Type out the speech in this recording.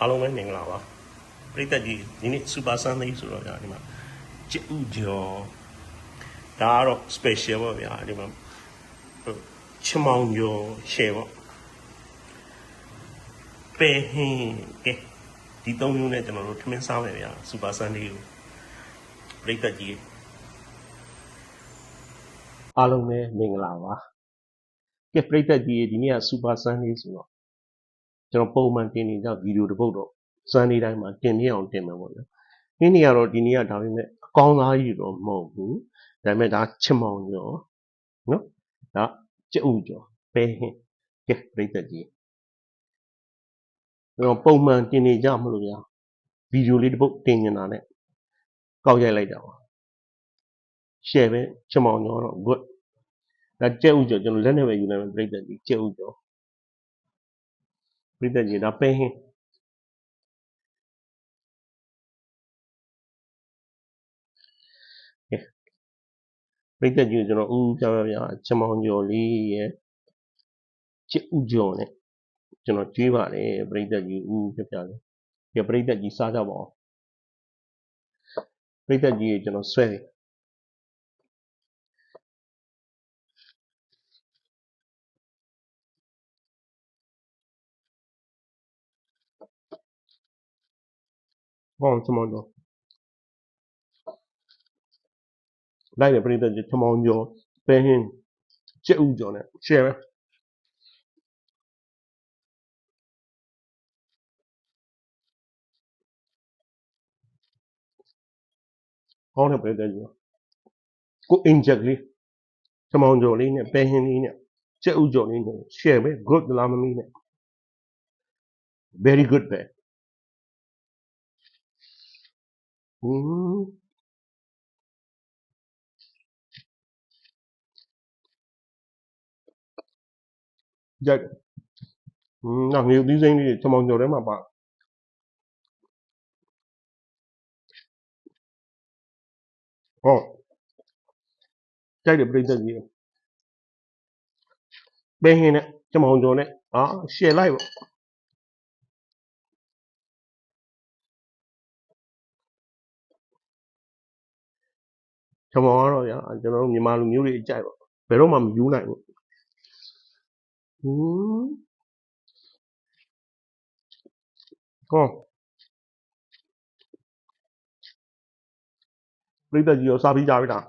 အားလုံးပဲမင်္ဂလာပါပရိသတ်ကြီးဒီနေ့ Super Sunday ဆိုတော့ဗျာဒီမှာကျဥကျော်ဒါကတော့ special ပေါ့ဗျာဒီမှာချမောင်ကျော် share ပေါ့ပဲဟင်းကဲဒီသုံးမျိုးနဲ့ကျွန်တော်တို့ထမင်းစားမယ်ဗျာ Super Sunday ကိုပရိသတ်ကြီးအားလုံးပဲမင်္ဂလာပါကဲပရိသတ်ကြီးဒီနေ့က Super Sunday ဆိုတော့ကျွန်တော်ပုံမှန်တင်နေကြဗီဒီယိုတစ်ပုဒ်တော့ Sunday တိုင်းမှာတင်ပြအောင်တင်မယ်ပေါ့ဗျာဒီနေ့ကတော့ဒီနေ့ကဒါပေမဲ့အကောင်းသားကြီးတော့မဟုတ်ဘူးဒါပေမဲ့ဒါချမောင်ကျော်နော်ဒါကျဥကျော်ပဲဟင်းကဲပရိသတ်ကြီးကျွန်တော်ပုံမှန်တင်နေကြမလို့ဗျာဗီဒီယိုလေးတစ်ပုဒ်တင်နေတာနဲ့ကောက်ရိုက်လိုက်တာပါ share ပဲချမောင်ကျော်တော့ good ဒါကျဥကျော်ကျွန်တော်လက်နဲ့ပဲယူလိုက်မယ်ပရိသတ်ကြီးကျဥကျော်ပရိသတ်ကြီးဒါပဲဟင်းပရိသတ်ကြီးကျွန်တော်ဦးပြပြပြချမောင်ကျော်လေးရဲ့ကျဥကျော်နဲ့ကျွန်တော်ကြွေးပါတယ်ပရိသတ်ကြီးဦးပြပြလေးဒီပရိသတ်ကြီးစားကြပါဦးပရိသတ်ကြီးကျွန်တော်ဆွဲတယ်ဟောချမောင်ကျော်လိုက်တယ်ပရိသတ်ကြီးချမောင်ကျော်ပဲဟင်းကျဥကျော်နဲ့ share ပဲဟောတယ်ပရိသတ်ကြီးကိုအင်ဂျက်ကလေးချမောင်ကျော်လေးနဲ့ပဲဟင်းလေးနဲ့ကျဥကျော်လေးနဲ့ share ပဲ good လားမမီးနဲ့ very good ပဲကြိုက်ငါငရုတ်သီးစိမ်းလေးချမောင်ကျော်ထဲမှာပါဟောကြိုက်တယ်ပရိသတ်ကြီးပဲဟင်းနဲ့ချမောင်ကျော်နဲ့share လိုက်ပေါ့ချမောင်ကတော့ဗျာကျွန်တော်တို့မြန်မာလူမျိုးတွေအကြိုက်ပေါ့ဘယ်တော့မှမယူနိုင်ဘူးဟောပရိသတ်ကြီးရောစားပြီးကြပြီလား